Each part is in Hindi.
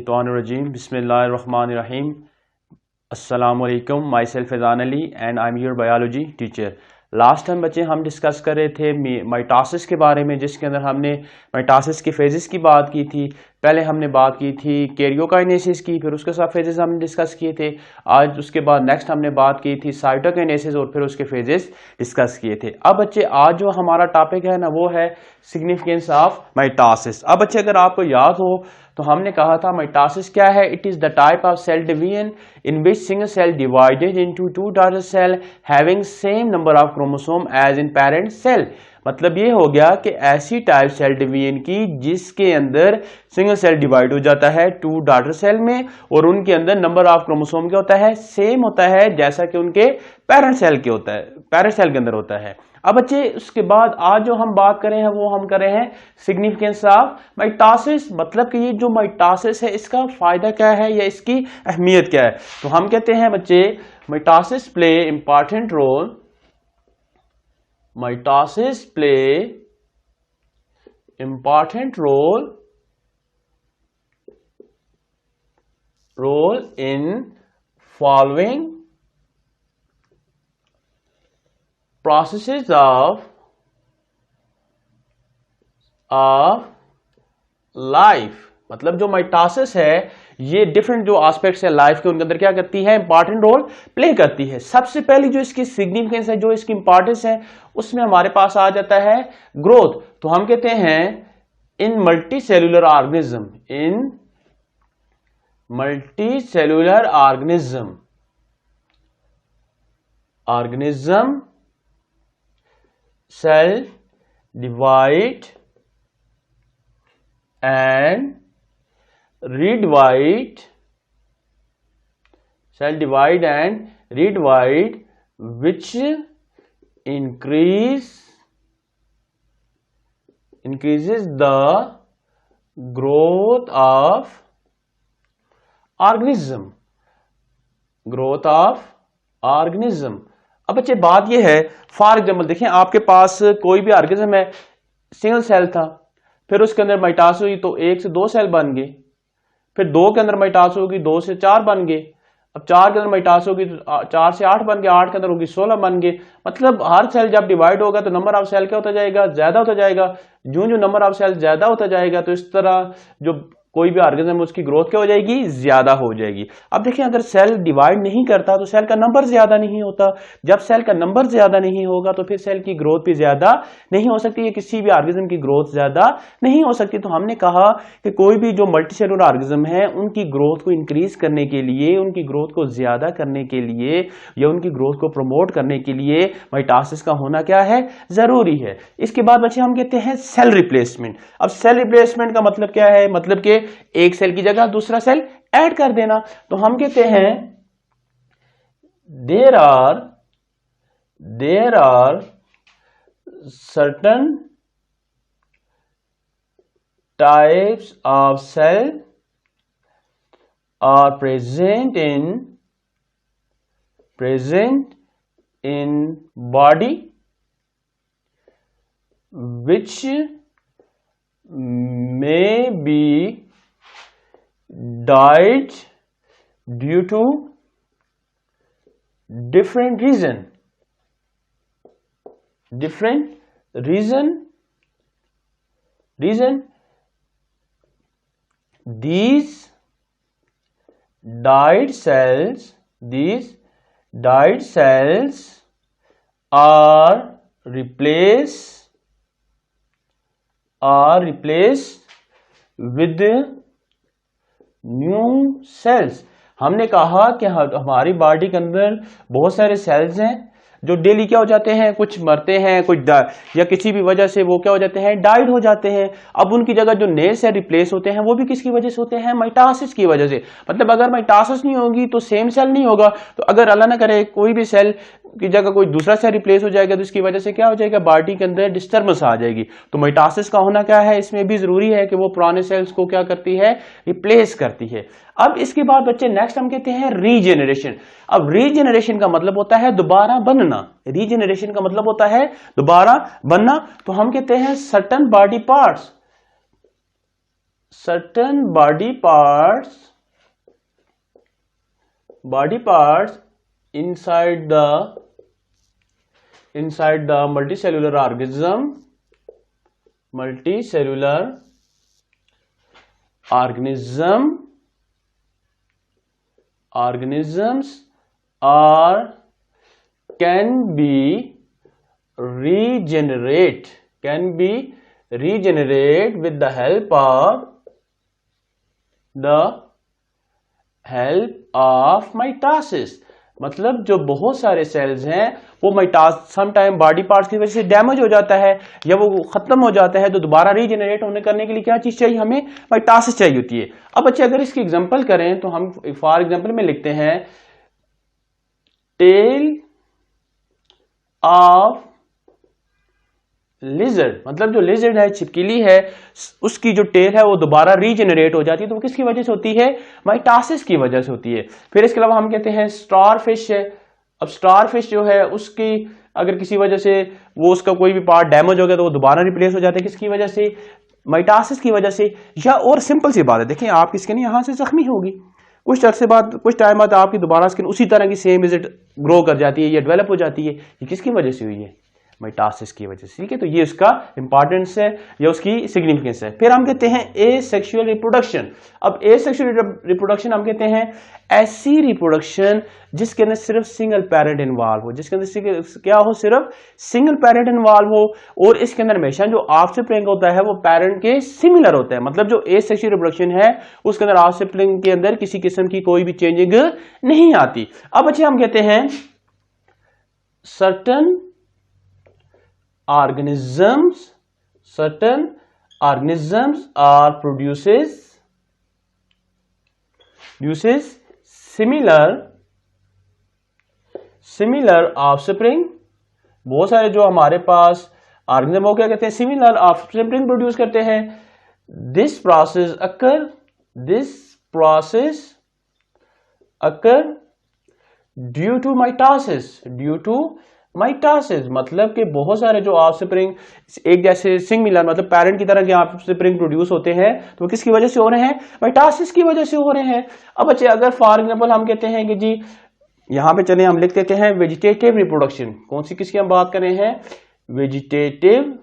मिनश्शैतानिर्रजीम बिस्मिल्लाहिर्रहमानिर्रहीम अस्सलामुअलैकुम। My self Faizan Ali and I am your biology teacher. Last time बच्चे हम डिस्कस कर रहे थे माइटोसिस के बारे में, जिसके अंदर हमने माइटोसिस के फेजेस की बात की थी। पहले हमने बात की थी कैरियोकाइनेसिस की, फिर उसके साथ फेजेस हमने डिस्कस किए थे। आज उसके बाद नेक्स्ट हमने बात की थी साइटोकाइनेसिस और फिर उसके फेजेस डिस्कस किए थे। अब बच्चे आज जो हमारा टॉपिक है ना वो है सिग्निफिकेंस ऑफ माइटोसिस। अब बच्चे अगर आपको याद हो तो हमने कहा था माइटोसिस क्या है? It is the type of cell division in which single cell divided into two daughter cell having same number of chromosome as in parent cell. मतलब ये हो गया कि ऐसी टाइप सेल डिवीजन की जिसके अंदर सिंगल सेल डिवाइड हो जाता है टू डॉटर सेल में और उनके अंदर नंबर ऑफ क्रोमोसोम क्या होता है? सेम होता है जैसा कि उनके पेरेंट सेल के होता है, पेरेंट सेल के अंदर होता है। अब बच्चे उसके बाद आज जो हम बात करें हैं वो हम कर रहे हैं सिग्निफिकेंस ऑफ माइटोसिस। मतलब कि ये जो माइटोसिस है इसका फायदा क्या है या इसकी अहमियत क्या है? तो हम कहते हैं बच्चे mitosis play important role, mitosis play important role in following processes of life। मतलब जो माइटोसिस है ये डिफरेंट जो एस्पेक्ट्स है लाइफ के उनके अंदर क्या करती है? इंपॉर्टेंट रोल प्ले करती है। सबसे पहली जो इसकी सिग्निफिकेंस है, जो इसकी इंपॉर्टेंस है, उसमें हमारे पास आ जाता है ग्रोथ। तो हम कहते हैं in multicellular organism, in multicellular organism cell divide and redivide, cell divide and redivide, which increases the growth of organism, growth of organism। अब बच्चे बात यह है, फॉर एग्जाम्पल देखिए आपके पास कोई भी ऑर्गेनिज्म है, सिंगल सेल था, फिर उसके अंदर माइटोसिस हुई तो 1 से 2 सेल बन गए, फिर 2 के अंदर माइटोसिस होगी 2 से 4 बन गए, अब 4 के अंदर माइटोसिस होगी तो 4 से 8 बन गए, 8 के अंदर होगी 16 बन गए। मतलब हर सेल जब डिवाइड होगा तो नंबर ऑफ सेल क्या होता जाएगा? ज्यादा होता जाएगा। जो नंबर ऑफ सेल ज्यादा होता जाएगा तो इस तरह जो कोई भी ऑर्गेनिज्म उसकी ग्रोथ क्या हो जाएगी? ज्यादा हो जाएगी। अब देखिए अगर सेल डिवाइड नहीं करता तो सेल का नंबर ज्यादा नहीं होता। जब सेल का नंबर ज्यादा नहीं होगा तो फिर सेल की ग्रोथ भी ज्यादा नहीं हो सकती है, किसी भी ऑर्गेनिज्म की ग्रोथ ज्यादा नहीं हो सकती। तो हमने कहा कि कोई भी जो मल्टीसेलुलर ऑर्गेनिज्म है उनकी ग्रोथ को इंक्रीज करने के लिए, उनकी ग्रोथ को ज्यादा करने के लिए या उनकी ग्रोथ को प्रमोट करने के लिए माइटोसिस का होना क्या है? जरूरी है। इसके बाद बच्चे हम कहते हैं सेल रिप्लेसमेंट। अब सेल रिप्लेसमेंट का मतलब क्या है? मतलब कि एक सेल की जगह दूसरा सेल ऐड कर देना। तो हम कहते हैं there are certain types of cell are present in body which may be died due to different reason these died cells are replaced with new sales. हमने कहा कि हमारी बॉडी के अंदर बहुत सारे सेल्स हैं जो डेली क्या हो जाते हैं? कुछ मरते हैं, कुछ या किसी भी वजह से वो क्या हो जाते हैं? डाइड हो जाते हैं। अब उनकी जगह जो नए सेल रिप्लेस होते हैं वो भी किसकी वजह से होते हैं? माइटोसिस की वजह से। मतलब अगर माइटोसिस नहीं होगी तो सेम सेल नहीं होगा। तो अगर अल्लाह ना करे कोई भी सेल की जगह कोई दूसरा सेल रिप्लेस हो जाएगा तो इसकी वजह से क्या हो जाएगा? बॉडी के अंदर डिस्टर्बेंस आ जाएगी। तो माइटोसिस का होना क्या है? इसमें भी जरूरी है कि वो पुराने सेल्स को क्या करती है? रिप्लेस करती है। अब इसके बाद बच्चे नेक्स्ट हम कहते हैं रीजेनरेशन। अब रीजेनरेशन का मतलब होता है दोबारा बनना। रीजेनरेशन का मतलब होता है दोबारा बनना। तो हम कहते हैं certain body parts, certain body parts inside the multicellular organisms are can be regenerate with the help of mitosis। मतलब जो बहुत सारे सेल्स हैं वो समटाइम बॉडी पार्ट्स की वजह से डैमेज हो जाता है या वो खत्म हो जाता है, तो दोबारा रीजनरेट होने करने के लिए क्या चीज चाहिए, हमें माइटोसिस चाहिए होती है। अब बच्चे अगर इसकी एग्जांपल करें तो हम फॉर एग्जांपल में लिखते हैं टेल ऑफ लिजर्ड, मतलब जो लिजर्ड है, छिपकली है, उसकी जो टेल है वो दोबारा रीजनरेट हो जाती है, तो वो किसकी वजह से होती है, माइटोसिस की वजह से होती है। फिर इसके अलावा हम कहते हैं स्टार फिश है। अब स्टार फिश जो है उसकी अगर किसी वजह से वो उसका कोई भी पार्ट डैमेज हो गया तो वो दोबारा रिप्लेस हो जाता है, किसकी वजह से, माइटोसिस की वजह से। या और सिंपल सी बात है, देखिए आपकी स्किन यहां से जख्मी होगी, कुछ अरसे बाद, कुछ टाइम बाद आपकी दोबारा स्किन उसी तरह की सेम इज इट ग्रो कर जाती है या डेवलप हो जाती है, ये किसकी वजह से हुई है, माइटोसिस की वजह से। ठीक है, तो ये उसका इंपॉर्टेंस है या उसकी सिग्निफिकेंस है। फिर हम कहते हैं एसेक्सुअल रिप्रोडक्शन। अब एसेक्सुअल रिप्रोडक्शन हम कहते हैं ऐसी रिप्रोडक्शन जिसके अंदर सिर्फ सिंगल पैरेंट इन्वॉल्व हो, जिसके अंदर क्या हो, सिर्फ सिंगल पैरेंट इन्वॉल्व हो, और इसके अंदर हमेशा जो ऑफस्प्रिंग होता है वो पैरेंट के सिमिलर होता है। मतलब जो एसेक्सुअल रिप्रोडक्शन है उसके अंदर ऑफस्प्रिंग के अंदर किसी किस्म की कोई भी चेंजिंग नहीं आती। अब अच्छे हम कहते हैं certain organisms are produces similar offspring। बहुत सारे जो हमारे पास ऑर्गेनिज्म हो क्या कहते हैं, सिमिलर ऑफस्प्रिंग प्रोड्यूस करते हैं। This process occur due to mitosis, मतलब कि बहुत सारे जो ऑफस्प्रिंग एक जैसे सिमिलर मतलब पेरेंट की तरह के ऑफस्प्रिंग प्रोड्यूस होते हैं, तो वो किसकी वजह से हो रहे हैं, माइटोसिस की वजह से हो रहे हैं। अब बच्चे अगर फॉर एग्जांपल हम कहते हैं कि जी यहां पे चले हम लिख देते हैं वेजिटेटिव रिप्रोडक्शन। कौन सी किसकी हम बात कर रहे हैं, वेजिटेटिव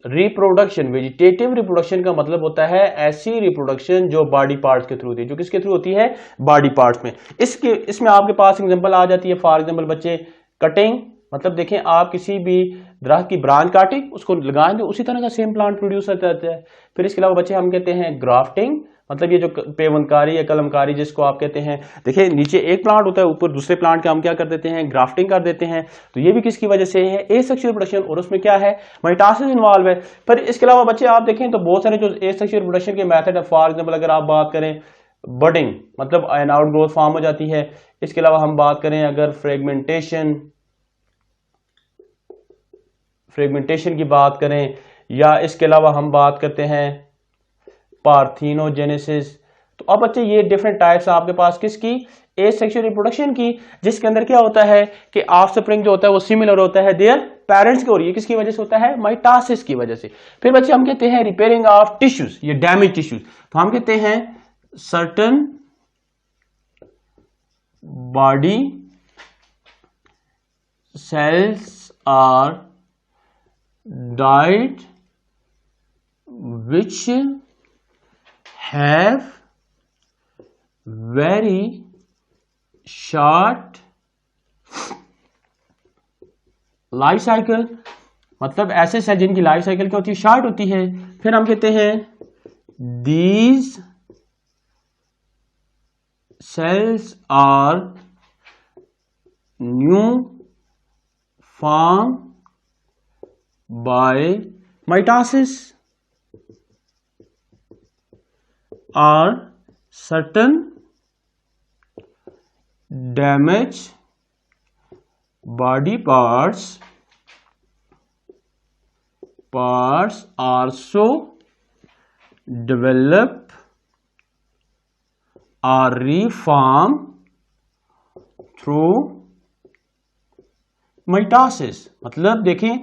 रिप्रोडक्शन का मतलब होता है ऐसी रिप्रोडक्शन जो बॉडी पार्ट्स के थ्रू होती है, जो किसके थ्रू होती है, बॉडी पार्ट्स में। इसमें आपके पास एग्जांपल आ जाती है, फॉर एग्जांपल बच्चे कटिंग, मतलब देखें आप किसी भी दरख्त की ब्रांच काटें उसको लगाएंगे उसी तरह का सेम प्लांट प्रोड्यूस होता है। फिर इसके अलावा बच्चे हम कहते हैं ग्राफ्टिंग, मतलब ये जो पेवनकारी या कलमकारी जिसको आप कहते हैं, देखिए नीचे एक प्लांट होता है, ऊपर दूसरे प्लांट का हम क्या कर देते हैं, ग्राफ्टिंग कर देते हैं। तो ये भी किसकी वजह से है, एसेक्सुअल रिप्रोडक्शन, और उसमें क्या है, माइटोसिस इन्वॉल्व है। पर इसके अलावा बच्चे आप देखें तो बहुत सारे जो एसेक्सुअल रिप्रोडक्शन के मेथड है, फॉर एग्जाम्पल अगर आप बात करें बडिंग, मतलब एन आउट ग्रोथ फॉर्म हो जाती है। इसके अलावा हम बात करें अगर फ्रेगमेंटेशन की बात करें, या इसके अलावा हम बात करते हैं पार्थेनोजेनेसिस। तो अब बच्चे ये डिफरेंट टाइप्स आपके पास किसकी, एसेक्सुअल रिप्रोडक्शन की, जिसके अंदर क्या होता है कि ऑफस्प्रिंग जो होता है वो सिमिलर होता है देयर पेरेंट्स के, और ये किसकी वजह से होता है, माइटोसिस की वजह से। फिर बच्चे हम कहते हैं रिपेयरिंग ऑफ टिश्यूज, ये डैमेज टिश्यूज, तो हम कहते हैं certain body cells are died which have very short life cycle, मतलब ऐसे सेल जिनकी लाइफ साइकिल क्या होती है, शॉर्ट होती है। फिर हम कहते हैं these cells are new form by mitosis or certain damaged body parts also develop or reform through mitosis. मतलब देखें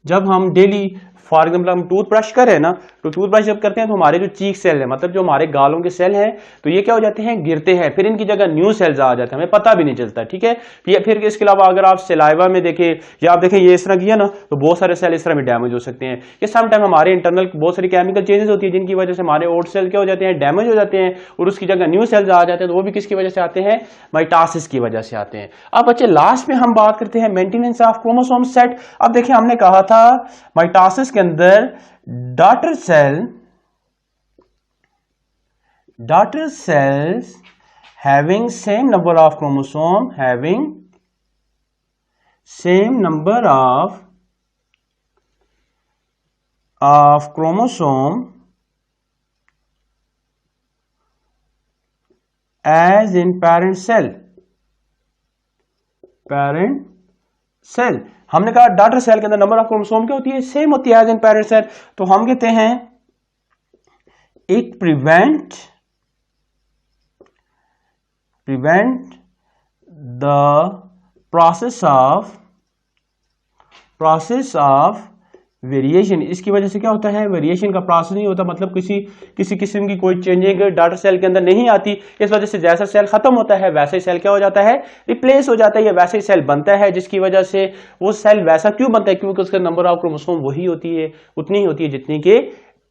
जब हम डेली फॉर एग्जाम्पल हम टूथ ब्रश कर रहे हैं ना, तो टूथ ब्रश जब करते हैं तो हमारे जो चीक सेल है, मतलब जो हमारे गालों के सेल हैं, तो ये क्या हो जाते हैं, गिरते हैं, फिर इनकी जगह न्यू सेल्स आ जाते हैं, हमें पता भी नहीं चलता, ठीक है। फिर इसके अलावा अगर आप सलाइवा में देखें या आप देखें ये इस तरह किया ना, तो बहुत सारे सेल इस तरह में डैमेज हो सकते हैं। ये सम टाइम हमारे इंटरनल बहुत सारी केमिकल चेंजेस होती है जिनकी वजह से हमारे ओल्ड सेल क्या हो जाते हैं, डैमेज हो जाते हैं, और उसकी जगह न्यू सेल्स आ जाते हैं। तो वो भी किसकी वजह से आते हैं, माइटोसिस की वजह से आते हैं। अब बच्चे लास्ट में हम बात करते हैं मेंटेनेंस ऑफ क्रोमोसोम सेट। अब देखिए हमने कहा था माइटोसिस के अंदर daughter cells having same number of chromosome as in parent cell। हमने कहा डॉटर सेल के अंदर नंबर ऑफ क्रोमोसोम क्या होती है, सेम होती है एज इन पेरेंट सेल। तो हम कहते हैं it prevent the process of variation. इसकी वजह से क्या होता है, वेरिएशन का प्रोसेस नहीं होता, मतलब किसी किस्म की कोई चेंजिंग डॉटर सेल के अंदर नहीं आती। इस वजह से जैसा सेल खत्म होता है वैसा ही सेल क्या हो जाता है, रिप्लेस हो जाता है, या वैसा ही सेल बनता है, जिसकी वजह से वो सेल वैसा क्यों बनता है, क्योंकि उसका नंबर ऑफ क्रोमोसोम वही होती है, उतनी ही होती है जितनी के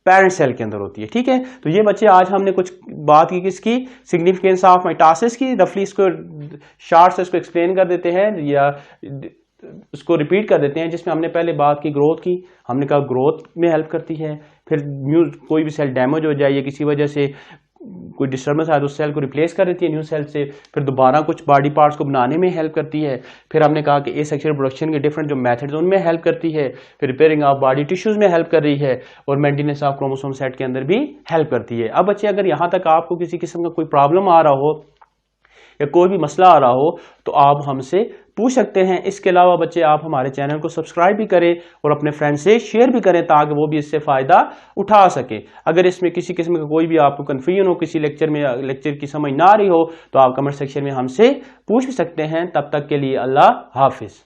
पेरेंट सेल के अंदर होती है, ठीक है। तो ये बच्चे आज हमने कुछ बात की किसकी, सिग्निफिकेंस ऑफ माइटोसिस की, रफली इसको शॉर्ट से इसको एक्सप्लेन कर देते हैं या उसको रिपीट कर देते हैं। जिसमें हमने पहले बात की ग्रोथ की, हमने कहा ग्रोथ में हेल्प करती है, फिर न्यू कोई भी सेल डैमेज हो जाए या किसी वजह से कोई डिस्टर्बेंस आए तो उस सेल को रिप्लेस कर देती है न्यू सेल से, फिर दोबारा कुछ बॉडी पार्ट्स को बनाने में हेल्प करती है। फिर हमने कहा कि एसेक्सुअल प्रोडक्शन के डिफरेंट जो मेथड्स उनमें हेल्प करती है, फिर रिपेयरिंग ऑफ बॉडी टिश्यूज में हेल्प कर रही है, और मेंटेनेंस ऑफ क्रोमोसोम सेट के अंदर भी हेल्प करती है। अब बच्चे अगर यहाँ तक आपको किसी किस्म का कोई प्रॉब्लम आ रहा हो या कोई भी मसला आ रहा हो तो आप हमसे पूछ सकते हैं। इसके अलावा बच्चे आप हमारे चैनल को सब्सक्राइब भी करें और अपने फ्रेंड से शेयर भी करें ताकि वो भी इससे फ़ायदा उठा सके। अगर इसमें किसी किस्म का कोई भी आपको कन्फ्यूजन हो, किसी लेक्चर की समझ ना आ रही हो, तो आप कमेंट सेक्शन में हमसे पूछ भी सकते हैं। तब तक के लिए अल्लाह हाफिज़।